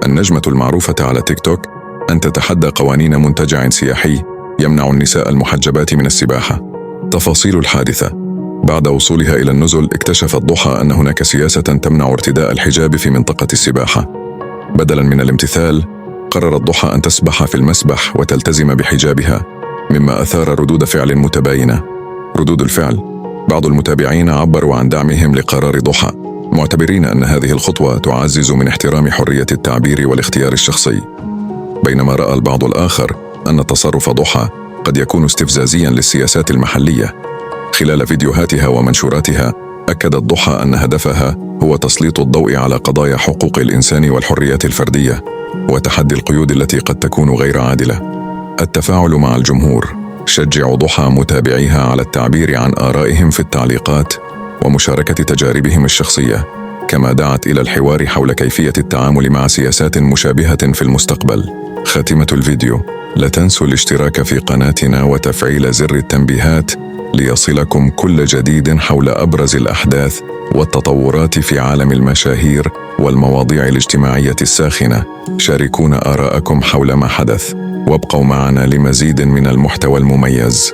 النجمة المعروفة على تيك توك أن تتحدى قوانين منتجع سياحي يمنع النساء المحجبات من السباحة. تفاصيل الحادثة: بعد وصولها إلى النزل اكتشفت ضحى أن هناك سياسة تمنع ارتداء الحجاب في منطقة السباحة. بدلاً من الامتثال، قررت ضحى أن تسبح في المسبح وتلتزم بحجابها، مما أثار ردود فعل متباينة. ردود الفعل: بعض المتابعين عبروا عن دعمهم لقرار ضحى، معتبرين أن هذه الخطوة تعزز من احترام حرية التعبير والاختيار الشخصي، بينما رأى البعض الآخر أن تصرف ضحى قد يكون استفزازياً للسياسات المحلية. خلال فيديوهاتها ومنشوراتها، أكدت ضحى أن هدفها هو تسليط الضوء على قضايا حقوق الإنسان والحريات الفردية وتحدي القيود التي قد تكون غير عادلة. التفاعل مع الجمهور: شجع ضحى متابعيها على التعبير عن آرائهم في التعليقات ومشاركة تجاربهم الشخصية، كما دعت إلى الحوار حول كيفية التعامل مع سياسات مشابهة في المستقبل. خاتمة الفيديو: لا تنسوا الاشتراك في قناتنا وتفعيل زر التنبيهات ليصلكم كل جديد حول أبرز الأحداث والتطورات في عالم المشاهير والمواضيع الاجتماعية الساخنة. شاركونا آراءكم حول ما حدث، وابقوا معنا لمزيد من المحتوى المميز.